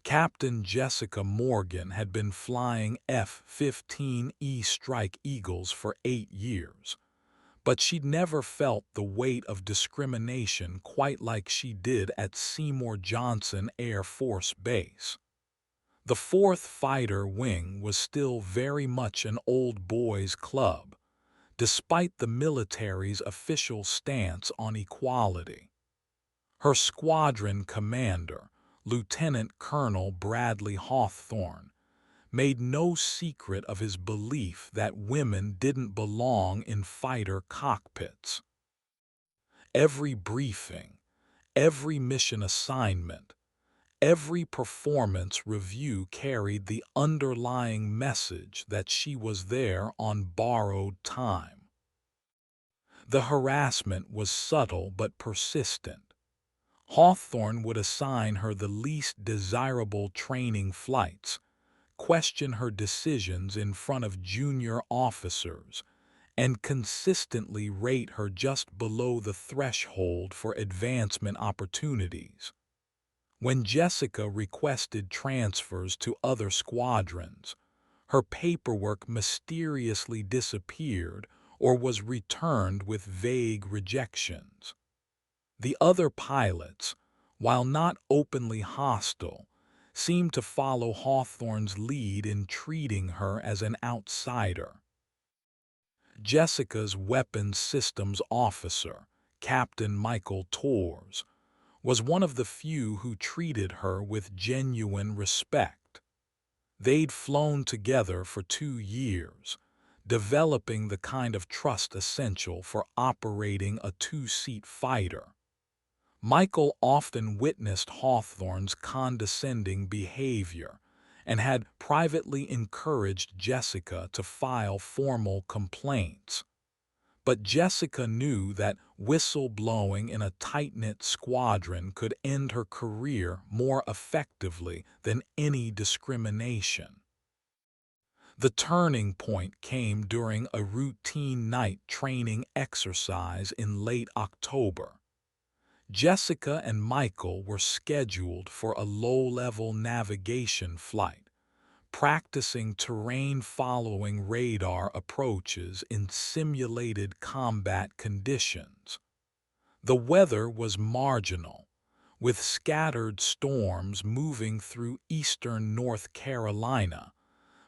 Captain Jessica Morgan had been flying F-15E Strike Eagles for 8 years, but she'd never felt the weight of discrimination quite like she did at Seymour Johnson Air Force Base. The 4th Fighter Wing was still very much an old boys' club, despite the military's official stance on equality. Her squadron commander, Lieutenant Colonel Bradley Hawthorne, made no secret of his belief that women didn't belong in fighter cockpits. Every briefing, every mission assignment, every performance review carried the underlying message that she was there on borrowed time. The harassment was subtle but persistent. Hawthorne would assign her the least desirable training flights, question her decisions in front of junior officers, and consistently rate her just below the threshold for advancement opportunities. When Jessica requested transfers to other squadrons, her paperwork mysteriously disappeared or was returned with vague rejections. The other pilots, while not openly hostile, seemed to follow Hawthorne's lead in treating her as an outsider. Jessica's weapons systems officer, Captain Michael Torres, was one of the few who treated her with genuine respect. They'd flown together for 2 years, developing the kind of trust essential for operating a two-seat fighter. Michael often witnessed Hawthorne's condescending behavior and had privately encouraged Jessica to file formal complaints. But Jessica knew that whistleblowing in a tight-knit squadron could end her career more effectively than any discrimination. The turning point came during a routine night training exercise in late October. Jessica and Michael were scheduled for a low-level navigation flight, practicing terrain following radar approaches in simulated combat conditions. The weather was marginal, with scattered storms moving through eastern North Carolina,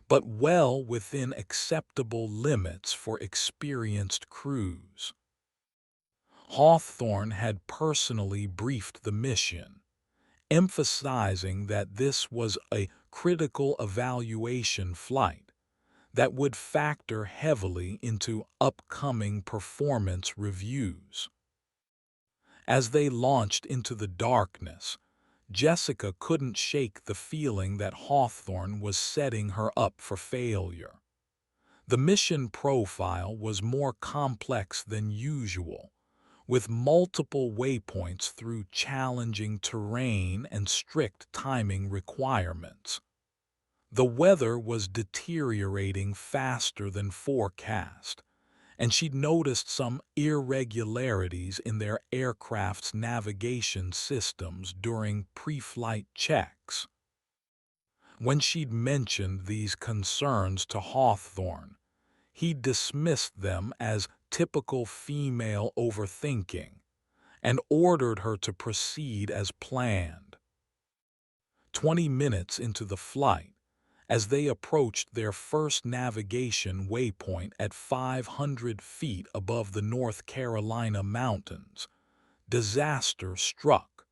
but well within acceptable limits for experienced crews. Hawthorne had personally briefed the mission, emphasizing that this was a critical evaluation flight that would factor heavily into upcoming performance reviews. As they launched into the darkness, Jessica couldn't shake the feeling that Hawthorne was setting her up for failure. The mission profile was more complex than usual, with multiple waypoints through challenging terrain and strict timing requirements. The weather was deteriorating faster than forecast, and she'd noticed some irregularities in their aircraft's navigation systems during pre-flight checks. When she'd mentioned these concerns to Hawthorne, he dismissed them as typical female overthinking and ordered her to proceed as planned. 20 minutes into the flight, as they approached their first navigation waypoint at 500 feet above the North Carolina mountains, disaster struck.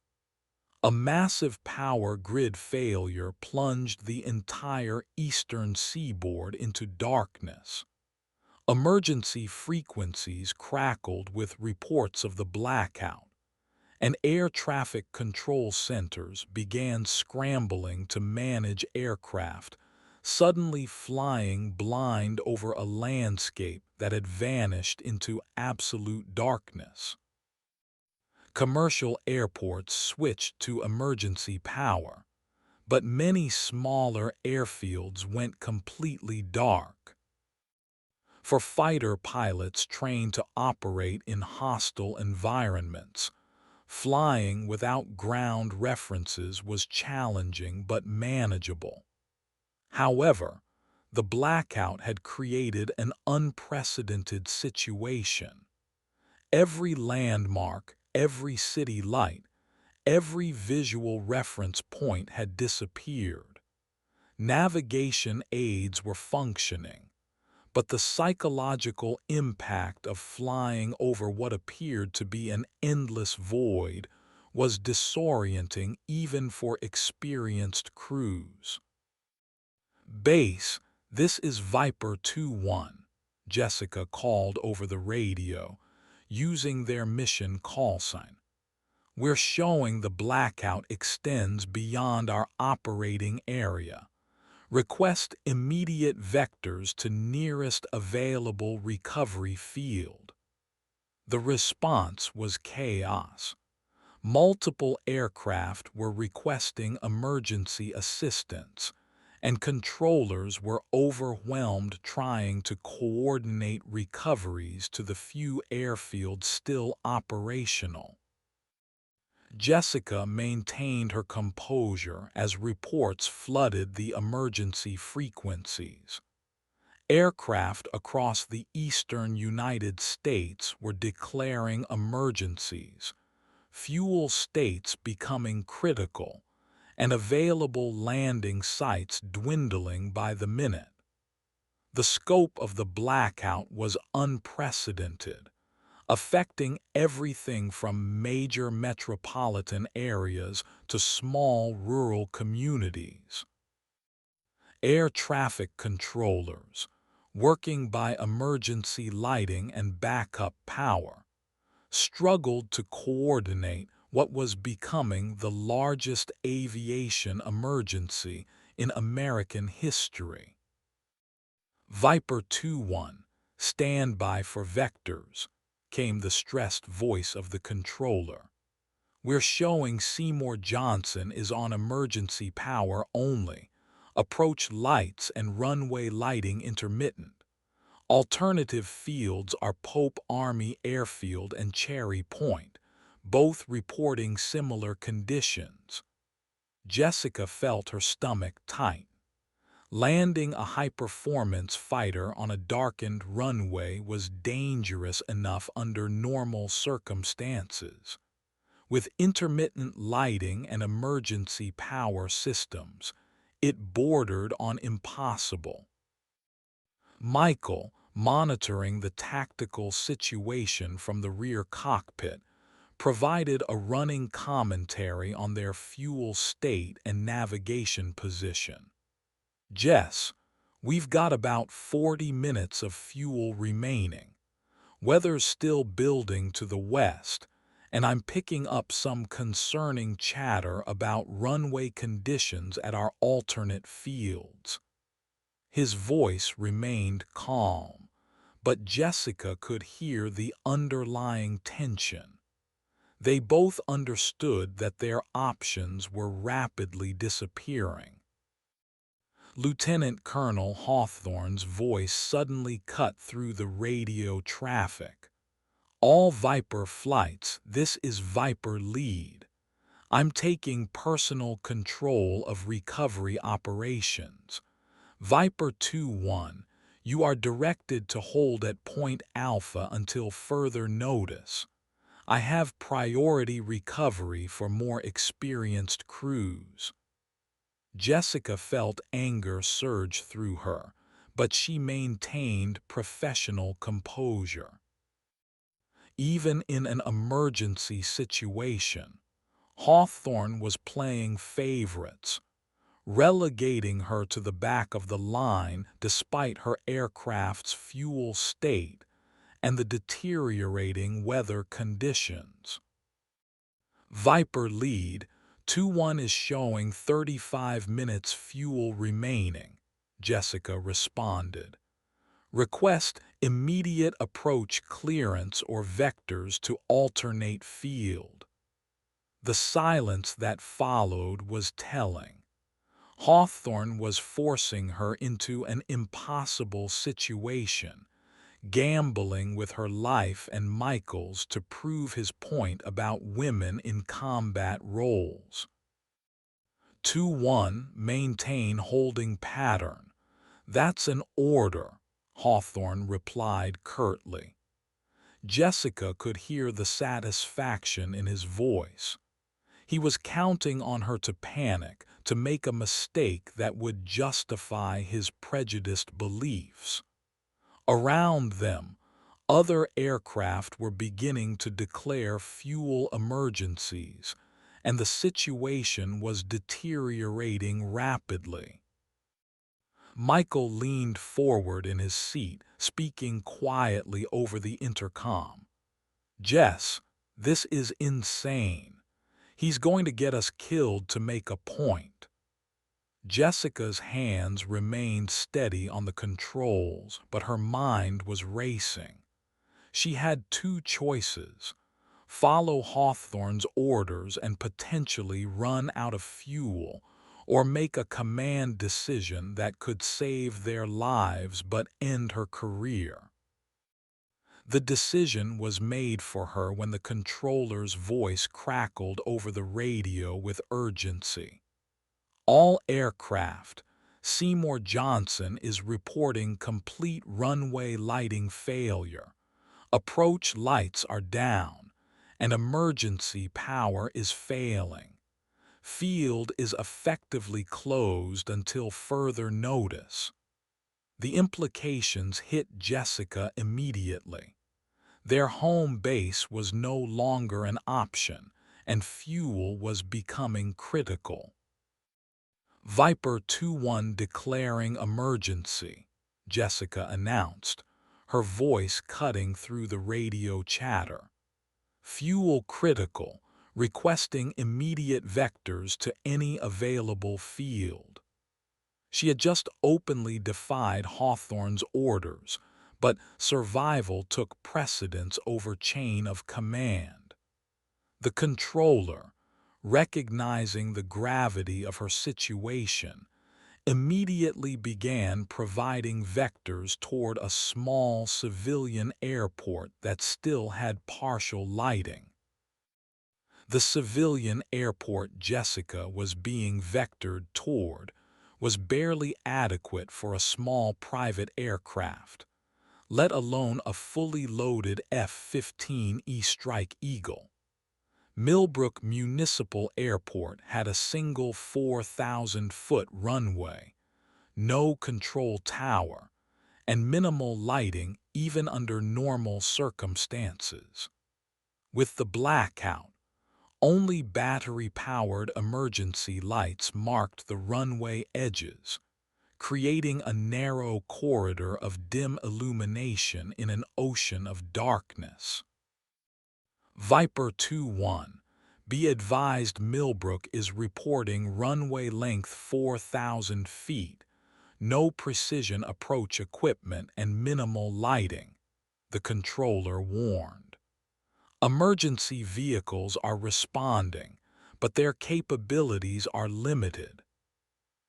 A massive power grid failure plunged the entire eastern seaboard into darkness. Emergency frequencies crackled with reports of the blackout, and air traffic control centers began scrambling to manage aircraft suddenly flying blind over a landscape that had vanished into absolute darkness. Commercial airports switched to emergency power, but many smaller airfields went completely dark. For fighter pilots trained to operate in hostile environments, Flying without ground references was challenging but manageable. However, the blackout had created an unprecedented situation. Every landmark, every city light, every visual reference point had disappeared. Navigation aids were functioning, but the psychological impact of flying over what appeared to be an endless void was disorienting even for experienced crews. "Base, this is Viper 2-1," Jessica called over the radio, using their mission call sign. "We're showing the blackout extends beyond our operating area. Request immediate vectors to nearest available recovery field." The response was chaos. Multiple aircraft were requesting emergency assistance, and controllers were overwhelmed trying to coordinate recoveries to the few airfields still operational. Jessica maintained her composure as reports flooded the emergency frequencies. Aircraft across the eastern United States were declaring emergencies, fuel states becoming critical, and available landing sites dwindling by the minute. The scope of the blackout was unprecedented, affecting everything from major metropolitan areas to small rural communities. Air traffic controllers, working by emergency lighting and backup power, struggled to coordinate what was becoming the largest aviation emergency in American history. "Viper 2-1, stand by for vectors," came the stressed voice of the controller. "We're showing Seymour Johnson is on emergency power only. Approach lights and runway lighting intermittent. Alternative fields are Pope Army Airfield and Cherry Point, both reporting similar conditions." Jessica felt her stomach tighten. Landing a high-performance fighter on a darkened runway was dangerous enough under normal circumstances. With intermittent lighting and emergency power systems, it bordered on impossible. Michael, monitoring the tactical situation from the rear cockpit, provided a running commentary on their fuel state and navigation position. "Jess, we've got about 40 minutes of fuel remaining. Weather's still building to the west, and I'm picking up some concerning chatter about runway conditions at our alternate fields." His voice remained calm, but Jessica could hear the underlying tension. They both understood that their options were rapidly disappearing. Lieutenant Colonel Hawthorne's voice suddenly cut through the radio traffic. "All Viper flights, this is Viper lead. I'm taking personal control of recovery operations. Viper 2-1, you are directed to hold at Point Alpha until further notice. I have priority recovery for more experienced crews." Jessica felt anger surge through her, but she maintained professional composure. Even in an emergency situation, Hawthorne was playing favorites, relegating her to the back of the line despite her aircraft's fuel state and the deteriorating weather conditions. "Viper lead, 2-1 is showing 35 minutes fuel remaining," Jessica responded. "Request immediate approach clearance or vectors to alternate field." The silence that followed was telling. Hawthorne was forcing her into an impossible situation, gambling with her life and Michael's to prove his point about women in combat roles. 2-1, maintain holding pattern. That's an order, Hawthorne replied curtly. Jessica could hear the satisfaction in his voice. He was counting on her to panic, to make a mistake that would justify his prejudiced beliefs. Around them, other aircraft were beginning to declare fuel emergencies, and the situation was deteriorating rapidly. Michael leaned forward in his seat, speaking quietly over the intercom. "Jess, this is insane. He's going to get us killed to make a point." Jessica's hands remained steady on the controls, but her mind was racing. She had two choices: follow Hawthorne's orders and potentially run out of fuel, or make a command decision that could save their lives but end her career. The decision was made for her when the controller's voice crackled over the radio with urgency. "All aircraft, Seymour Johnson is reporting complete runway lighting failure. Approach lights are down, and emergency power is failing. Field is effectively closed until further notice." The implications hit Jessica immediately. Their home base was no longer an option, and fuel was becoming critical. "Viper 2-1 declaring emergency," Jessica announced, her voice cutting through the radio chatter. "Fuel critical, requesting immediate vectors to any available field." She had just openly defied Hawthorne's orders, but survival took precedence over chain of command. The controller, recognizing the gravity of her situation, immediately began providing vectors toward a small civilian airport that still had partial lighting. The civilian airport Jessica was being vectored toward was barely adequate for a small private aircraft, let alone a fully loaded F-15E Strike Eagle. Millbrook Municipal Airport had a single 4,000-foot runway, no control tower, and minimal lighting even under normal circumstances. With the blackout, only battery-powered emergency lights marked the runway edges, creating a narrow corridor of dim illumination in an ocean of darkness. "Viper 2-1, be advised Millbrook is reporting runway length 4,000 feet, no precision approach equipment and minimal lighting," the controller warned. "Emergency vehicles are responding, but their capabilities are limited."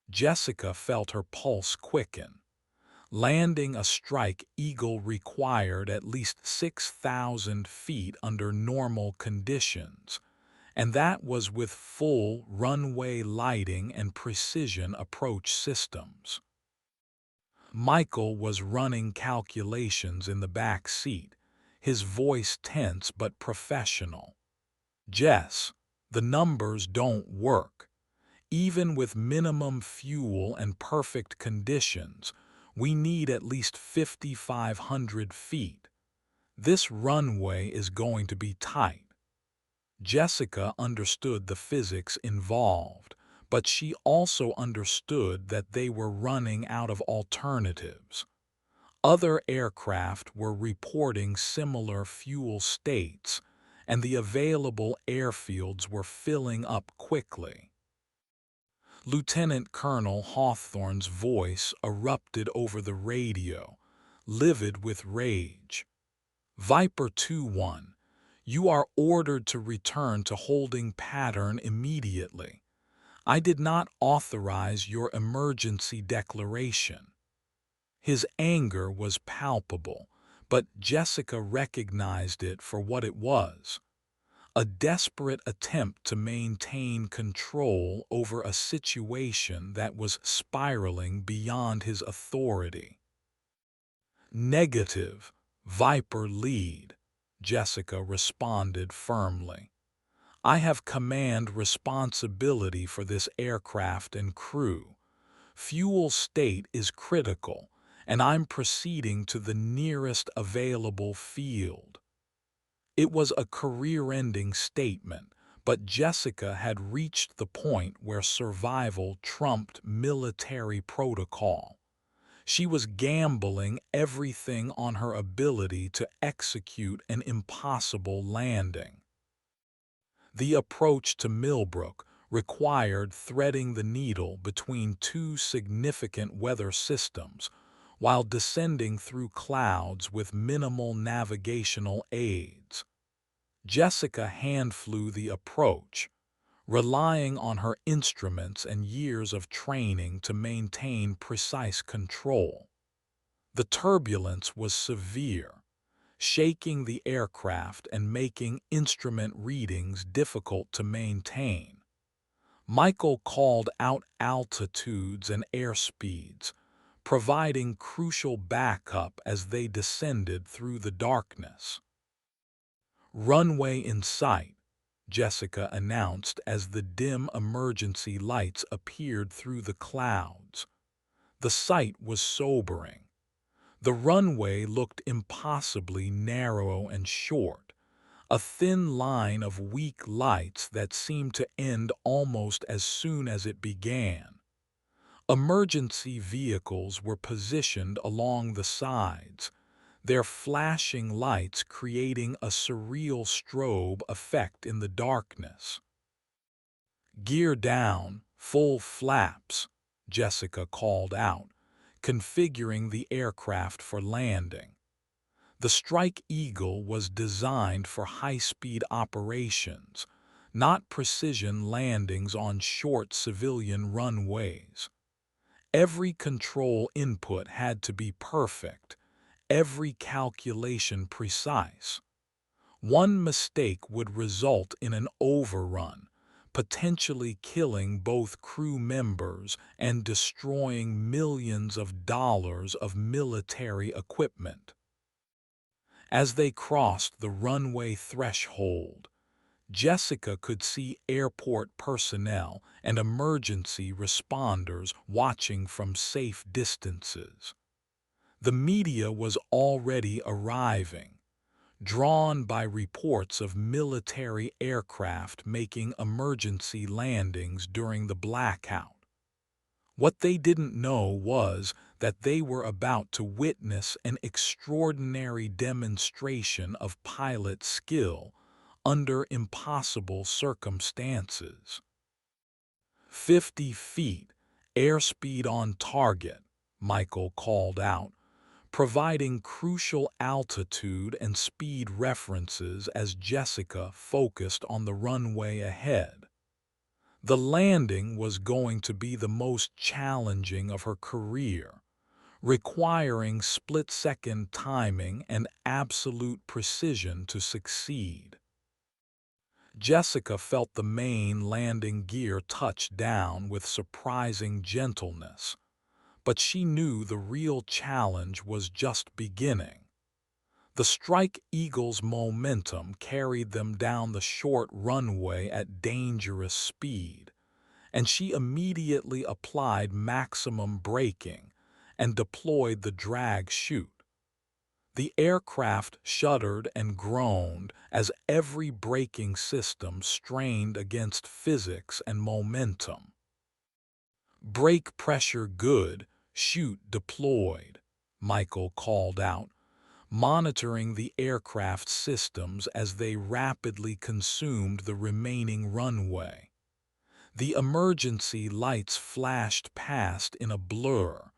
Jessica felt her pulse quicken. Landing a Strike Eagle required at least 6,000 feet under normal conditions, and that was with full runway lighting and precision approach systems. Michael was running calculations in the back seat, his voice tense but professional. "Jess, the numbers don't work. Even with minimum fuel and perfect conditions, we need at least 5,500 feet. This runway is going to be tight." Jessica understood the physics involved, but she also understood that they were running out of alternatives. Other aircraft were reporting similar fuel states, and the available airfields were filling up quickly. Lieutenant Colonel Hawthorne's voice erupted over the radio, livid with rage. "Viper 2-1, you are ordered to return to holding pattern immediately. I did not authorize your emergency declaration." His anger was palpable, but Jessica recognized it for what it was: a desperate attempt to maintain control over a situation that was spiraling beyond his authority. Negative, Viper lead, Jessica responded firmly. I have command responsibility for this aircraft and crew. Fuel state is critical, and I'm proceeding to the nearest available field. It was a career-ending statement, but Jessica had reached the point where survival trumped military protocol. She was gambling everything on her ability to execute an impossible landing. The approach to Millbrook required threading the needle between two significant weather systems while descending through clouds with minimal navigational aids. Jessica hand-flew the approach, relying on her instruments and years of training to maintain precise control. The turbulence was severe, shaking the aircraft and making instrument readings difficult to maintain. Michael called out altitudes and airspeeds, providing crucial backup as they descended through the darkness. Runway in sight, Jessica announced as the dim emergency lights appeared through the clouds. The sight was sobering. The runway looked impossibly narrow and short, a thin line of weak lights that seemed to end almost as soon as it began. Emergency vehicles were positioned along the sides, their flashing lights creating a surreal strobe effect in the darkness. Gear down, full flaps, Jessica called out, configuring the aircraft for landing. The Strike Eagle was designed for high-speed operations, not precision landings on short civilian runways. Every control input had to be perfect, every calculation precise. One mistake would result in an overrun, potentially killing both crew members and destroying millions of dollars of military equipment. As they crossed the runway threshold, Jessica could see airport personnel and emergency responders watching from safe distances. The media was already arriving, drawn by reports of military aircraft making emergency landings during the blackout. What they didn't know was that they were about to witness an extraordinary demonstration of pilot skill under impossible circumstances. 50 feet, airspeed on target, Michael called out, providing crucial altitude and speed references as Jessica focused on the runway ahead. The landing was going to be the most challenging of her career, requiring split-second timing and absolute precision to succeed. Jessica felt the main landing gear touch down with surprising gentleness, but she knew the real challenge was just beginning. The Strike Eagle's momentum carried them down the short runway at dangerous speed, and she immediately applied maximum braking and deployed the drag chute. The aircraft shuddered and groaned as every braking system strained against physics and momentum. Brake pressure good, chute deployed, Michael called out, monitoring the aircraft systems as they rapidly consumed the remaining runway. The emergency lights flashed past in a blur,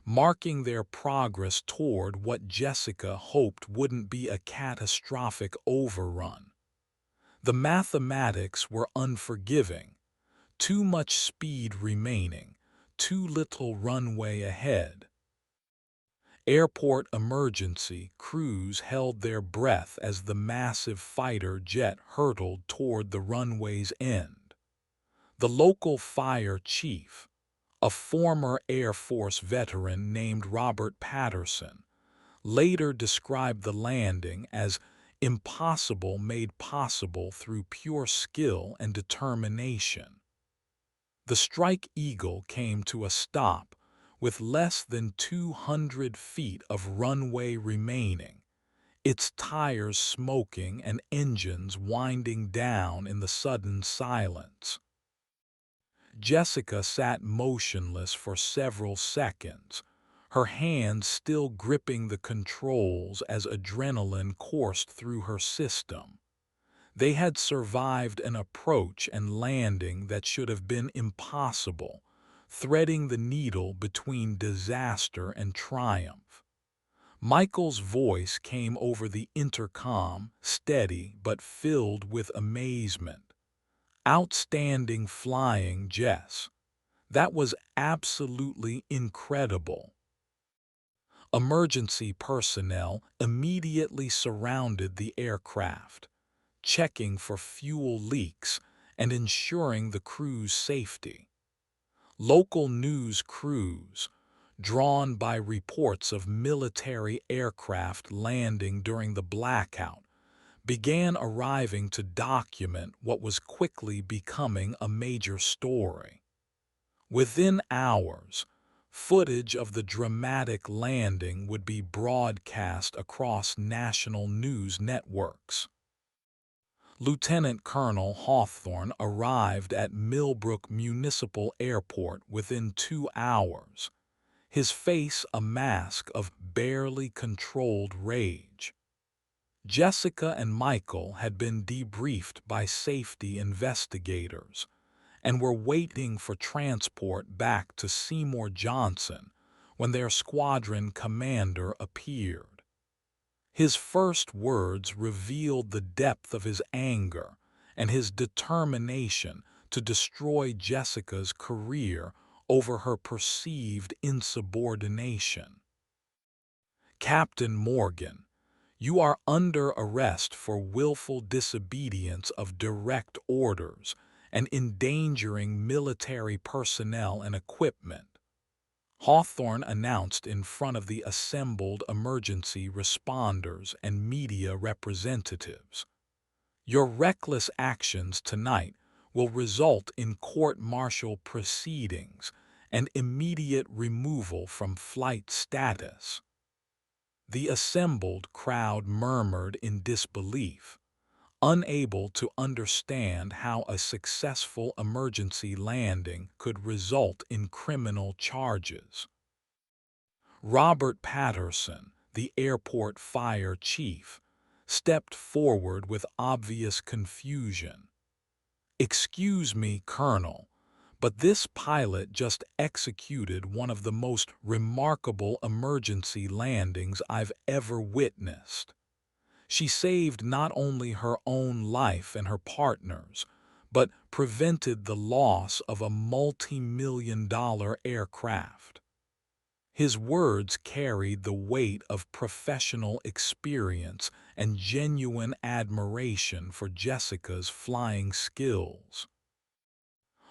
marking their progress toward what Jessica hoped wouldn't be a catastrophic overrun. The mathematics were unforgiving. Too much speed remaining, too little runway ahead. Airport emergency crews held their breath as the massive fighter jet hurtled toward the runway's end. The local fire chief, a former Air Force veteran named Robert Patterson, later described the landing as impossible made possible through pure skill and determination. The Strike Eagle came to a stop with less than 200 feet of runway remaining, its tires smoking and engines winding down in the sudden silence. Jessica sat motionless for several seconds, her hands still gripping the controls as adrenaline coursed through her system. They had survived an approach and landing that should have been impossible, threading the needle between disaster and triumph. Michael's voice came over the intercom, steady but filled with amazement. "Outstanding flying, Jess. That was absolutely incredible." Emergency personnel immediately surrounded the aircraft, checking for fuel leaks and ensuring the crew's safety. Local news crews, drawn by reports of military aircraft landing during the blackout, began arriving to document what was quickly becoming a major story. Within hours, footage of the dramatic landing would be broadcast across national news networks. Lieutenant Colonel Hawthorne arrived at Millbrook Municipal Airport within 2 hours, his face a mask of barely controlled rage. Jessica and Michael had been debriefed by safety investigators and were waiting for transport back to Seymour Johnson when their squadron commander appeared. His first words revealed the depth of his anger and his determination to destroy Jessica's career over her perceived insubordination. "Captain Morgan, you are under arrest for willful disobedience of direct orders and endangering military personnel and equipment," Hawthorne announced in front of the assembled emergency responders and media representatives. "Your reckless actions tonight will result in court-martial proceedings and immediate removal from flight status." The assembled crowd murmured in disbelief, unable to understand how a successful emergency landing could result in criminal charges. Robert Patterson, the airport fire chief, stepped forward with obvious confusion. "Excuse me, Colonel, but this pilot just executed one of the most remarkable emergency landings I've ever witnessed. She saved not only her own life and her partner's, but prevented the loss of a multi-million-dollar aircraft." His words carried the weight of professional experience and genuine admiration for Jessica's flying skills.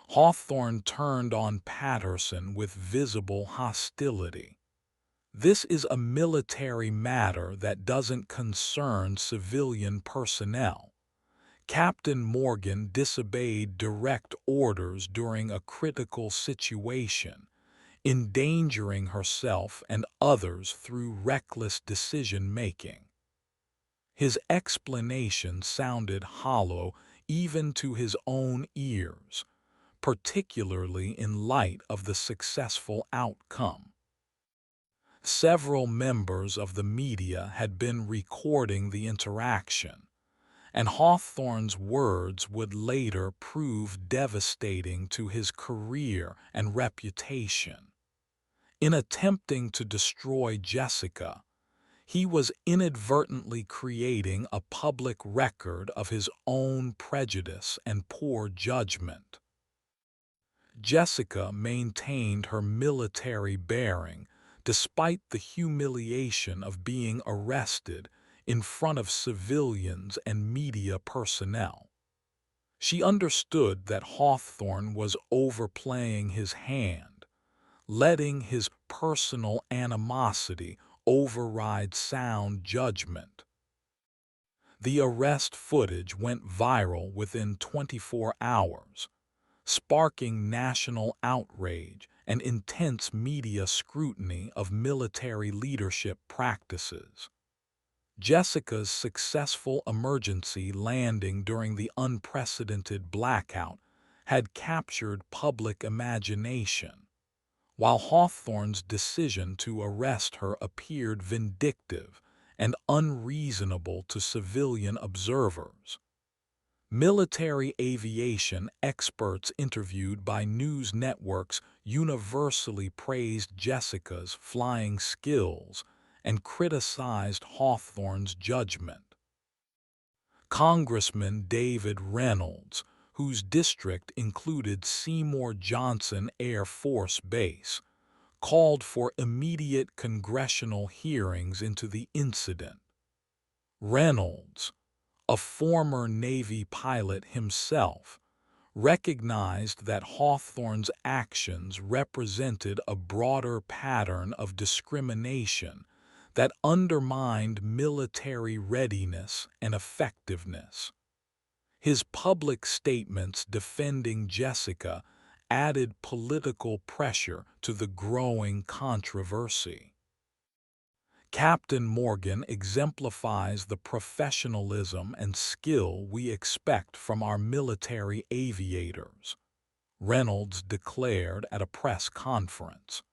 Hawthorne turned on Patterson with visible hostility. "This is a military matter that doesn't concern civilian personnel. Captain Morgan disobeyed direct orders during a critical situation, endangering herself and others through reckless decision-making." His explanation sounded hollow even to his own ears, particularly in light of the successful outcome. Several members of the media had been recording the interaction, and Hawthorne's words would later prove devastating to his career and reputation. In attempting to destroy Jessica, he was inadvertently creating a public record of his own prejudice and poor judgment. Jessica maintained her military bearing despite the humiliation of being arrested in front of civilians and media personnel. She understood that Hawthorne was overplaying his hand, letting his personal animosity override sound judgment. The arrest footage went viral within 24 hours, sparking national outrage and intense media scrutiny of military leadership practices. Jessica's successful emergency landing during the unprecedented blackout had captured public imagination, while Hawthorne's decision to arrest her appeared vindictive and unreasonable to civilian observers. Military aviation experts interviewed by news networks universally praised Jessica's flying skills and criticized Hawthorne's judgment. Congressman David Reynolds, whose district included Seymour Johnson Air Force Base, called for immediate congressional hearings into the incident. Reynolds, a former Navy pilot himself, recognized that Hawthorne's actions represented a broader pattern of discrimination that undermined military readiness and effectiveness. His public statements defending Jessica added political pressure to the growing controversy. Captain Morgan exemplifies the professionalism and skill we expect from our military aviators, Reynolds declared at a press conference.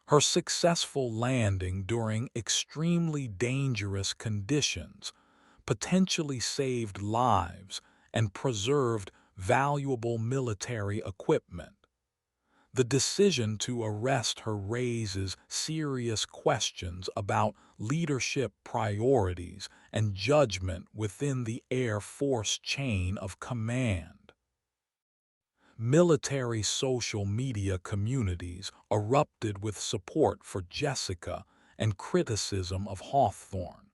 Her successful landing during extremely dangerous conditions potentially saved lives and preserved valuable military equipment. The decision to arrest her raises serious questions about leadership priorities and judgment within the Air Force chain of command. Military social media communities erupted with support for Jessica and criticism of Hawthorne.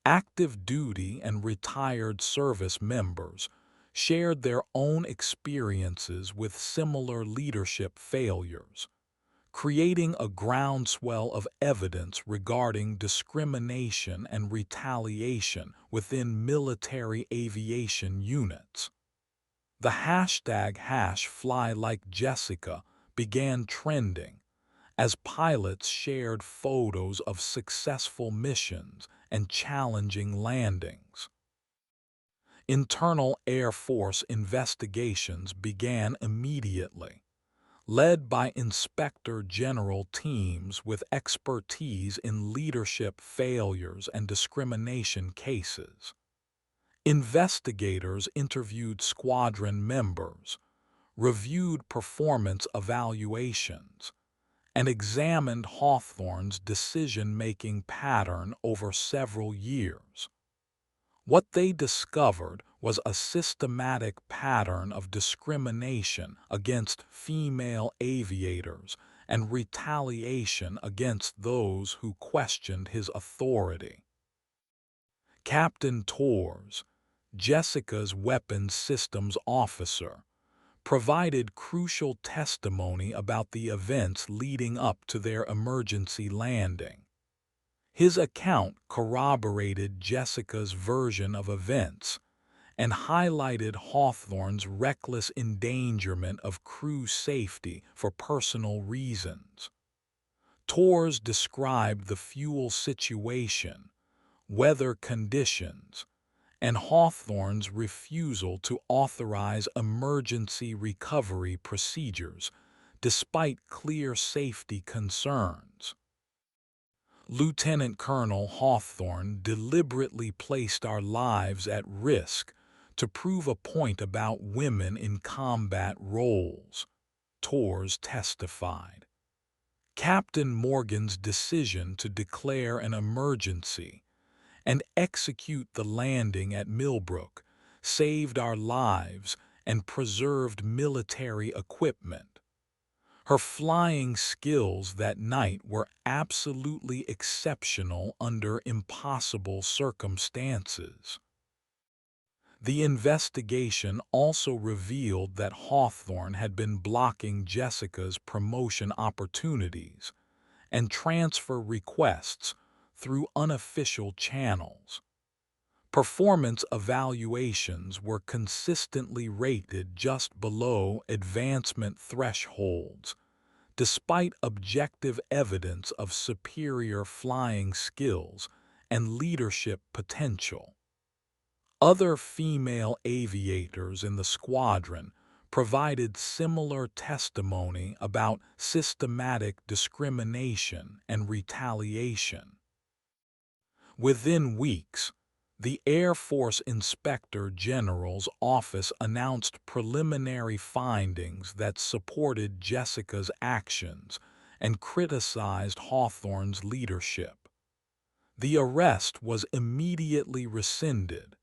Active duty and retired service members shared their own experiences with similar leadership failures, creating a groundswell of evidence regarding discrimination and retaliation within military aviation units. The hashtag #FlyLikeJessica began trending as pilots shared photos of successful missions and challenging landings. Internal Air Force investigations began immediately, led by Inspector General teams with expertise in leadership failures and discrimination cases. Investigators interviewed squadron members, reviewed performance evaluations, and examined Hawthorne's decision-making pattern over several years. What they discovered was a systematic pattern of discrimination against female aviators and retaliation against those who questioned his authority. Captain Torres, Jessica's weapons systems officer, provided crucial testimony about the events leading up to their emergency landing. His account corroborated Jessica's version of events and highlighted Hawthorne's reckless endangerment of crew safety for personal reasons. Torres described the fuel situation, weather conditions, and Hawthorne's refusal to authorize emergency recovery procedures despite clear safety concerns. Lieutenant Colonel Hawthorne deliberately placed our lives at risk to prove a point about women in combat roles, Torres testified. Captain Morgan's decision to declare an emergency and execute the landing at Millbrook saved our lives and preserved military equipment. Her flying skills that night were absolutely exceptional under impossible circumstances. The investigation also revealed that Hawthorne had been blocking Jessica's promotion opportunities and transfer requests through unofficial channels. Performance evaluations were consistently rated just below advancement thresholds, despite objective evidence of superior flying skills and leadership potential. Other female aviators in the squadron provided similar testimony about systematic discrimination and retaliation. Within weeks, the Air Force Inspector General's office announced preliminary findings that supported Jessica's actions and criticized Hawthorne's leadership. The arrest was immediately rescinded,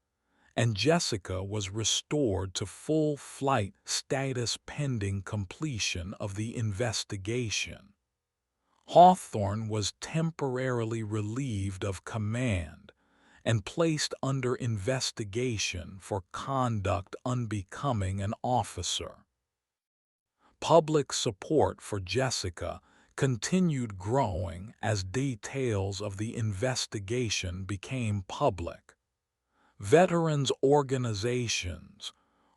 and Jessica was restored to full flight status pending completion of the investigation. Hawthorne was temporarily relieved of command and placed under investigation for conduct unbecoming an officer. Public support for Jessica continued growing as details of the investigation became public. Veterans organizations,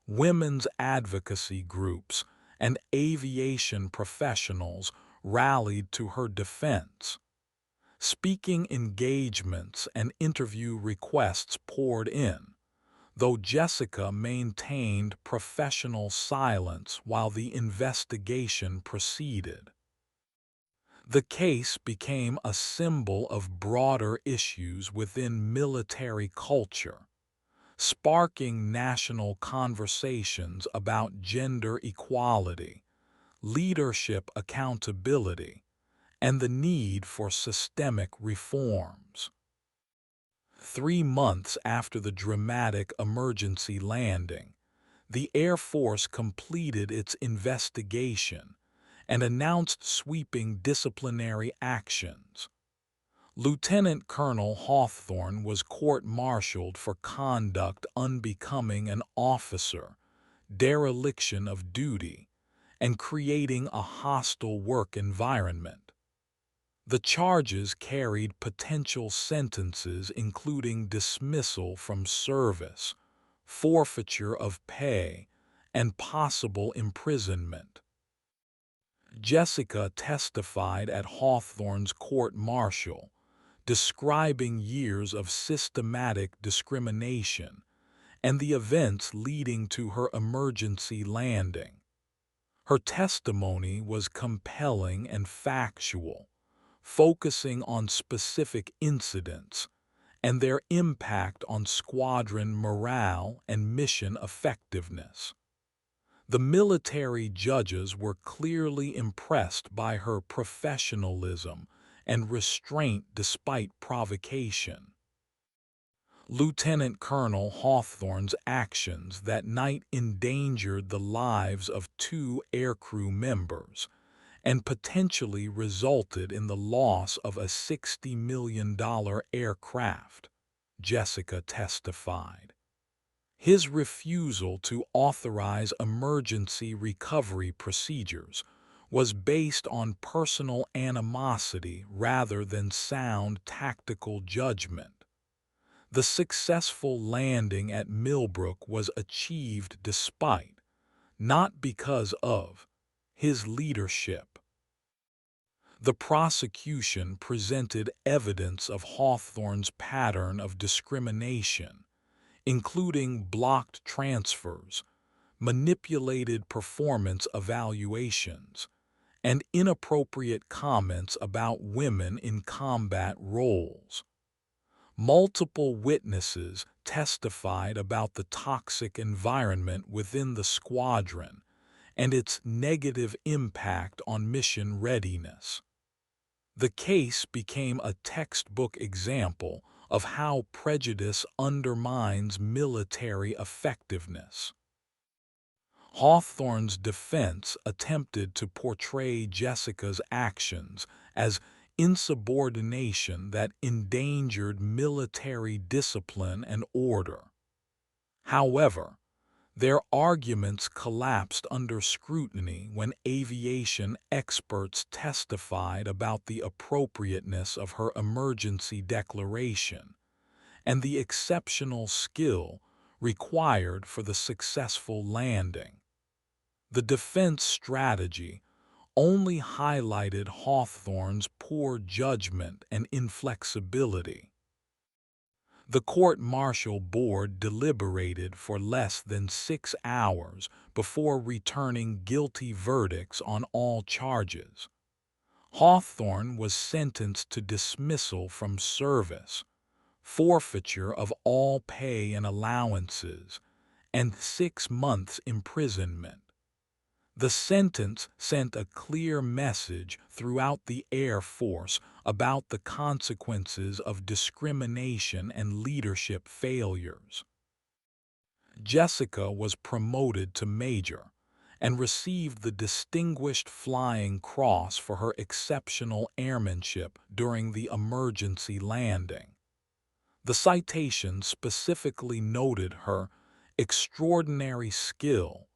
women's advocacy groups, and aviation professionals rallied to her defense. Speaking engagements and interview requests poured in, though Jessica maintained professional silence while the investigation proceeded. The case became a symbol of broader issues within military culture, sparking national conversations about gender equality, leadership accountability, and the need for systemic reforms. 3 months after the dramatic emergency landing, the Air Force completed its investigation and announced sweeping disciplinary actions. Lieutenant Colonel Hawthorne was court-martialed for conduct unbecoming an officer, dereliction of duty, and creating a hostile work environment. The charges carried potential sentences including dismissal from service, forfeiture of pay, and possible imprisonment. Jessica testified at Hawthorne's court-martial, describing years of systematic discrimination and the events leading to her emergency landing. Her testimony was compelling and factual, focusing on specific incidents and their impact on squadron morale and mission effectiveness. The military judges were clearly impressed by her professionalism and restraint despite provocation. Lieutenant Colonel Hawthorne's actions that night endangered the lives of 2 aircrew members and potentially resulted in the loss of a $60 million aircraft, Jessica testified. His refusal to authorize emergency recovery procedures was based on personal animosity rather than sound tactical judgment. The successful landing at Millbrook was achieved despite, not because of, his leadership. The prosecution presented evidence of Hawthorne's pattern of discrimination, including blocked transfers, manipulated performance evaluations, and inappropriate comments about women in combat roles. Multiple witnesses testified about the toxic environment within the squadron and its negative impact on mission readiness. The case became a textbook example of how prejudice undermines military effectiveness. Hawthorne's defense attempted to portray Jessica's actions as insubordination that endangered military discipline and order. However, their arguments collapsed under scrutiny when aviation experts testified about the appropriateness of her emergency declaration and the exceptional skill required for the successful landing. The defense strategy only highlighted Hawthorne's poor judgment and inflexibility. The court-martial board deliberated for less than 6 hours before returning guilty verdicts on all charges. Hawthorne was sentenced to dismissal from service, forfeiture of all pay and allowances, and 6 months imprisonment. The sentence sent a clear message throughout the Air Force about the consequences of discrimination and leadership failures. Jessica was promoted to major and received the Distinguished Flying Cross for her exceptional airmanship during the emergency landing. The citation specifically noted her extraordinary skill,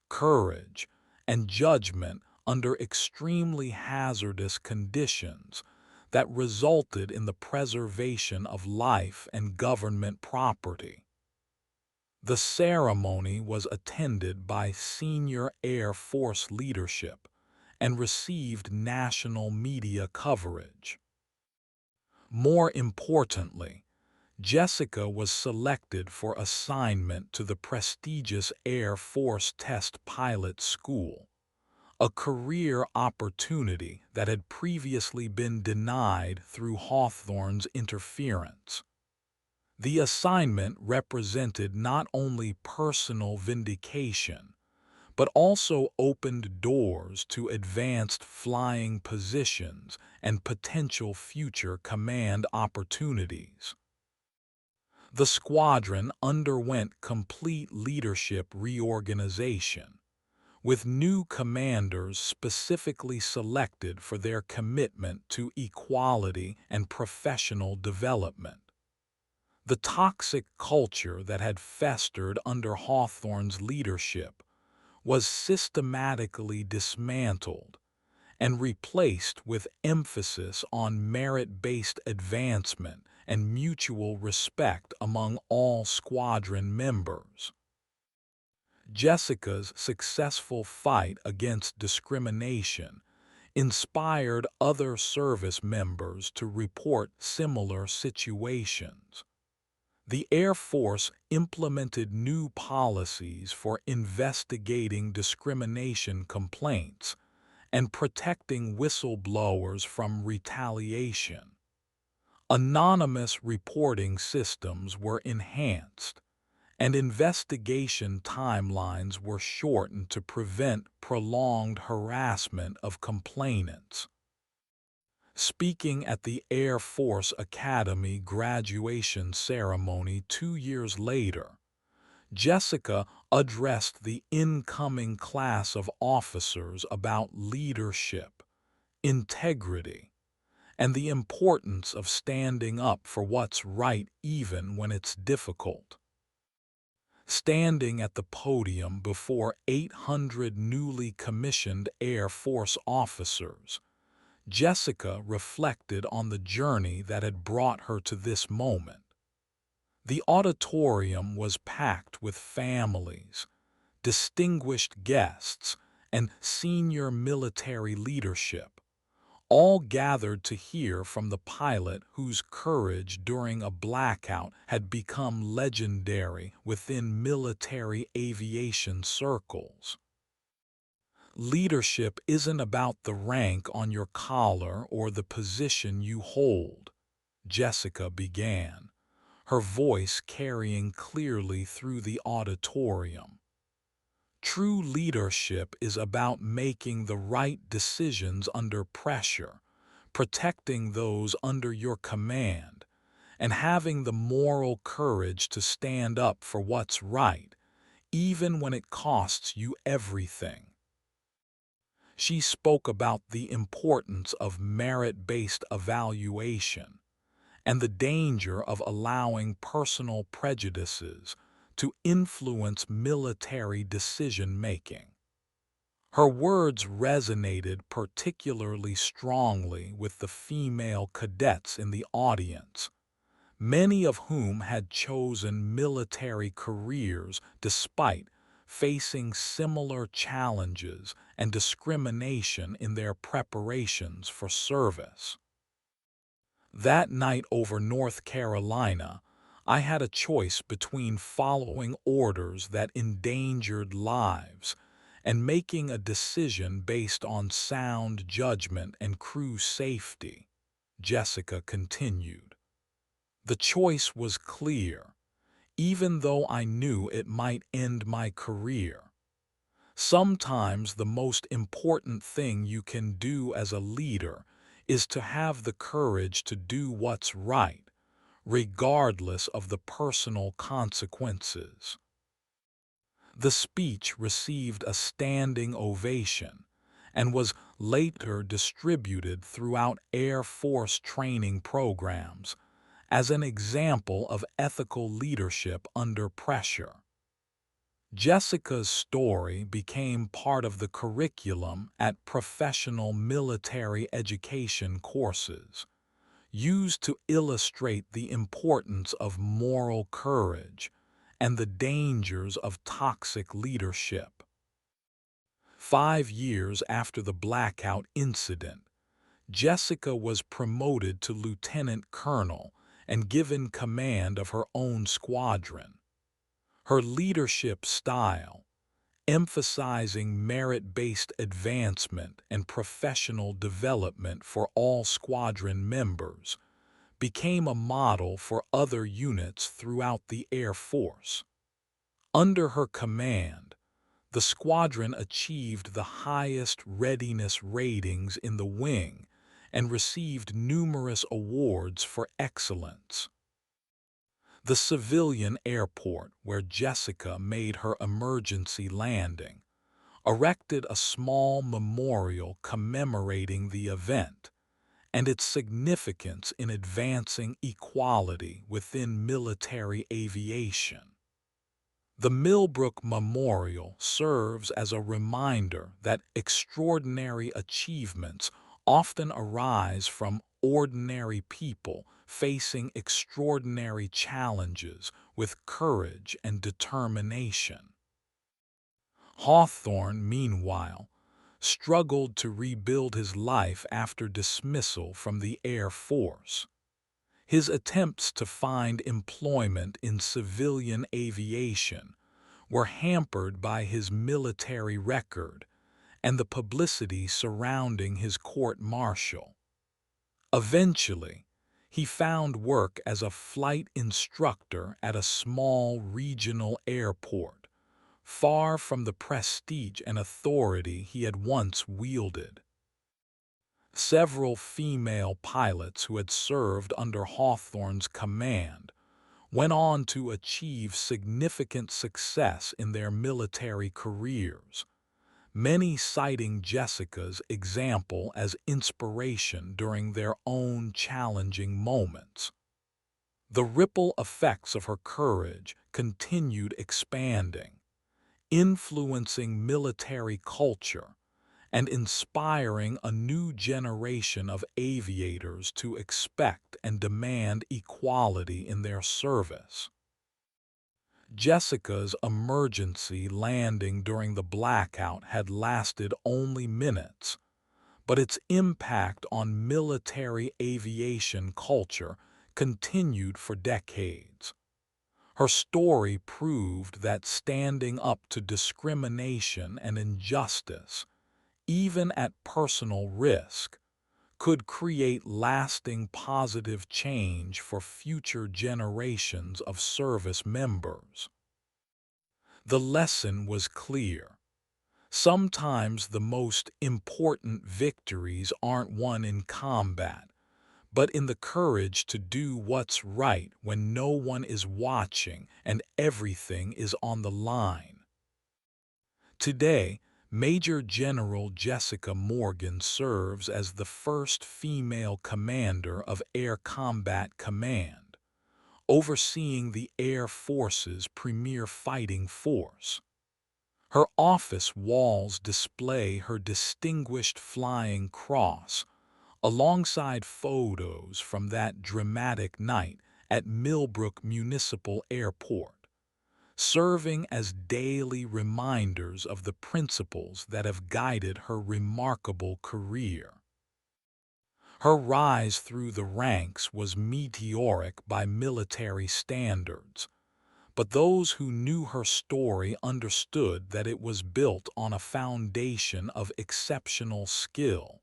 courage, and judgment under extremely hazardous conditions that resulted in the preservation of life and government property. The ceremony was attended by senior Air Force leadership and received national media coverage. More importantly, Jessica was selected for assignment to the prestigious Air Force Test Pilot School, a career opportunity that had previously been denied through Hawthorne's interference. The assignment represented not only personal vindication, but also opened doors to advanced flying positions and potential future command opportunities. The squadron underwent complete leadership reorganization, with new commanders specifically selected for their commitment to equality and professional development. The toxic culture that had festered under Hawthorne's leadership was systematically dismantled and replaced with emphasis on merit-based advancement and mutual respect among all squadron members. Jessica's successful fight against discrimination inspired other service members to report similar situations. The Air Force implemented new policies for investigating discrimination complaints and protecting whistleblowers from retaliation. Anonymous reporting systems were enhanced, and investigation timelines were shortened to prevent prolonged harassment of complainants. Speaking at the Air Force Academy graduation ceremony 2 years later, Jessica addressed the incoming class of officers about leadership, integrity, and the importance of standing up for what's right even when it's difficult. Standing at the podium before 800 newly commissioned Air Force officers, Jessica reflected on the journey that had brought her to this moment. The auditorium was packed with families, distinguished guests, and senior military leadership, all gathered to hear from the pilot whose courage during a blackout had become legendary within military aviation circles. Leadership isn't about the rank on your collar or the position you hold, Jessica began, her voice carrying clearly through the auditorium. True leadership is about making the right decisions under pressure, protecting those under your command, and having the moral courage to stand up for what's right, even when it costs you everything. She spoke about the importance of merit-based evaluation and the danger of allowing personal prejudices to influence military decision-making. Her words resonated particularly strongly with the female cadets in the audience, many of whom had chosen military careers despite facing similar challenges and discrimination in their preparations for service. That night over North Carolina, I had a choice between following orders that endangered lives and making a decision based on sound judgment and crew safety, Jessica continued. The choice was clear, even though I knew it might end my career. Sometimes the most important thing you can do as a leader is to have the courage to do what's right, regardless of the personal consequences. The speech received a standing ovation and was later distributed throughout Air Force training programs as an example of ethical leadership under pressure. Jessica's story became part of the curriculum at professional military education courses, used to illustrate the importance of moral courage and the dangers of toxic leadership. 5 years after the blackout incident, Jessica was promoted to lieutenant colonel and given command of her own squadron. Her leadership style, emphasizing merit-based advancement and professional development for all squadron members, became a model for other units throughout the Air Force. Under her command, the squadron achieved the highest readiness ratings in the wing and received numerous awards for excellence. The civilian airport where Jessica made her emergency landing erected a small memorial commemorating the event and its significance in advancing equality within military aviation. The Millbrook Memorial serves as a reminder that extraordinary achievements often arise from ordinary people facing extraordinary challenges with courage and determination. Hawthorne, meanwhile, struggled to rebuild his life after dismissal from the Air Force. His attempts to find employment in civilian aviation were hampered by his military record and the publicity surrounding his court-martial. Eventually, he found work as a flight instructor at a small regional airport, far from the prestige and authority he had once wielded. Several female pilots who had served under Hawthorne's command went on to achieve significant success in their military careers, many citing Jessica's example as inspiration during their own challenging moments. The ripple effects of her courage continued expanding, influencing military culture and inspiring a new generation of aviators to expect and demand equality in their service. Jessica's emergency landing during the blackout had lasted only minutes, but its impact on military aviation culture continued for decades. Her story proved that standing up to discrimination and injustice, even at personal risk, could create lasting positive change for future generations of service members. The lesson was clear. Sometimes the most important victories aren't won in combat, but in the courage to do what's right when no one is watching and everything is on the line. Today, Major General Jessica Morgan serves as the first female commander of Air Combat Command, overseeing the Air Force's premier fighting force. Her office walls display her Distinguished Flying Cross, alongside photos from that dramatic night at Millbrook Municipal Airport, serving as daily reminders of the principles that have guided her remarkable career. Her rise through the ranks was meteoric by military standards, but those who knew her story understood that it was built on a foundation of exceptional skill,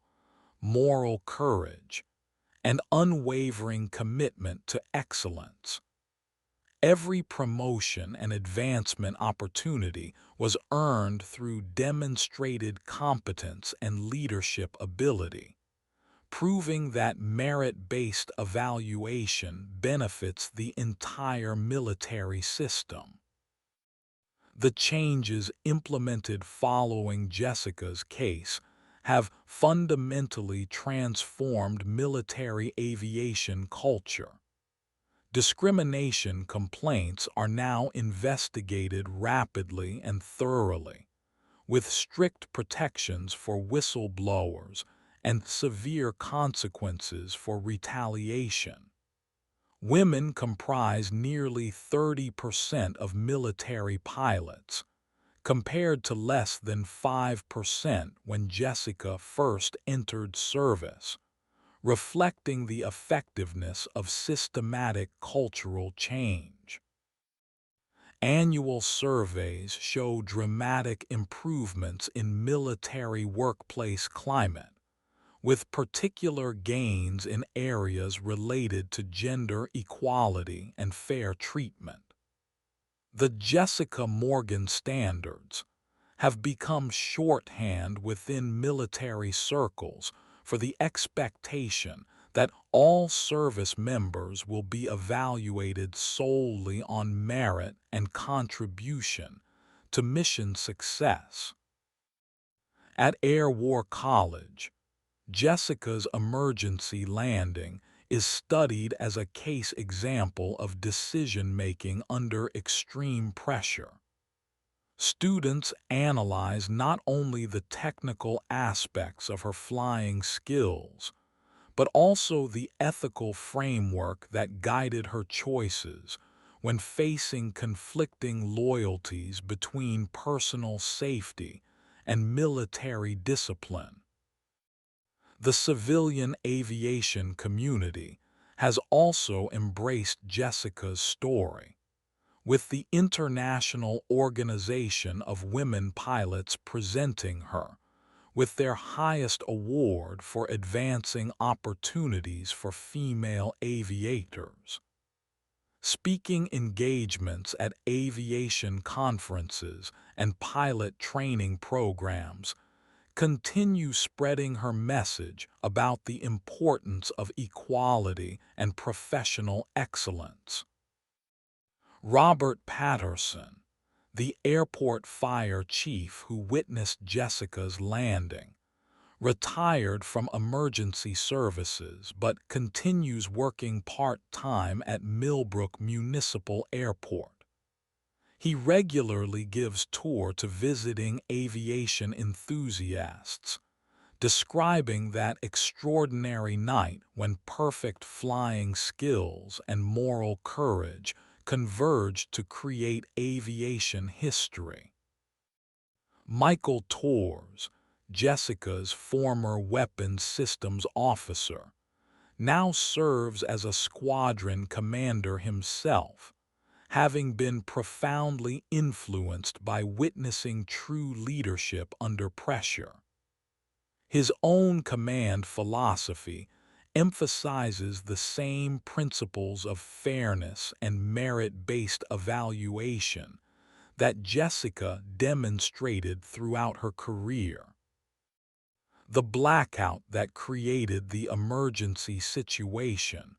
moral courage, and unwavering commitment to excellence. Every promotion and advancement opportunity was earned through demonstrated competence and leadership ability, proving that merit-based evaluation benefits the entire military system. The changes implemented following Jessica's case have fundamentally transformed military aviation culture. Discrimination complaints are now investigated rapidly and thoroughly, with strict protections for whistleblowers and severe consequences for retaliation. Women comprise nearly 30% of military pilots, compared to less than 5% when Jessica first entered service, reflecting the effectiveness of systematic cultural change. Annual surveys show dramatic improvements in military workplace climate, with particular gains in areas related to gender equality and fair treatment. The Jessica Morgan standards have become shorthand within military circles for the expectation that all service members will be evaluated solely on merit and contribution to mission success. At Air War College, Jessica's emergency landing is studied as a case example of decision-making under extreme pressure. Students analyze not only the technical aspects of her flying skills, but also the ethical framework that guided her choices when facing conflicting loyalties between personal safety and military discipline. The civilian aviation community has also embraced Jessica's story, with the International Organization of Women Pilots presenting her with their highest award for advancing opportunities for female aviators. Speaking engagements at aviation conferences and pilot training programs continue spreading her message about the importance of equality and professional excellence. Robert Patterson, the airport fire chief who witnessed Jessica's landing, retired from emergency services but continues working part-time at Millbrook Municipal Airport. He regularly gives tours to visiting aviation enthusiasts, describing that extraordinary night when perfect flying skills and moral courage converged to create aviation history. Michael Torres, Jessica's former weapons systems officer, now serves as a squadron commander himself, having been profoundly influenced by witnessing true leadership under pressure. His own command philosophy emphasizes the same principles of fairness and merit-based evaluation that Jessica demonstrated throughout her career. The blackout that created the emergency situation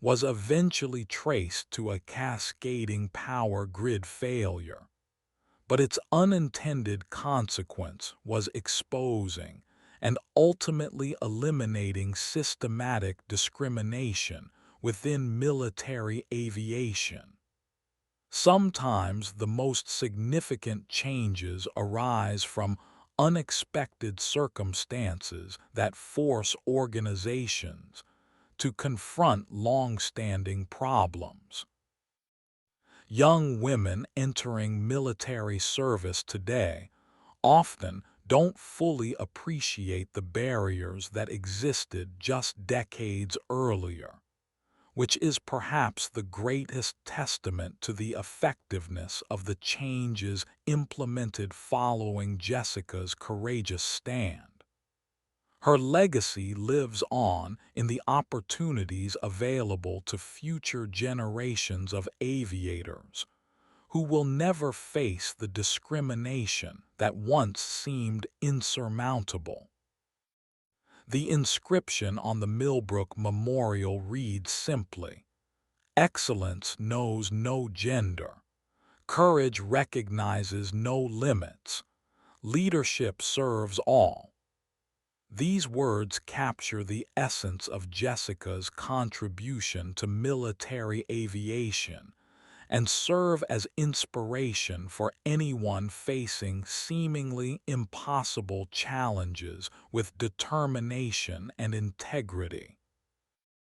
was eventually traced to a cascading power grid failure, but its unintended consequence was exposing and ultimately eliminating systematic discrimination within military aviation. Sometimes the most significant changes arise from unexpected circumstances that force organizations to confront long-standing problems. Young women entering military service today often don't fully appreciate the barriers that existed just decades earlier, which is perhaps the greatest testament to the effectiveness of the changes implemented following Jessica's courageous stand. Her legacy lives on in the opportunities available to future generations of aviators who will never face the discrimination that once seemed insurmountable. The inscription on the Millbrook Memorial reads simply, "Excellence knows no gender. Courage recognizes no limits. Leadership serves all." These words capture the essence of Jessica's contribution to military aviation and serve as inspiration for anyone facing seemingly impossible challenges with determination and integrity.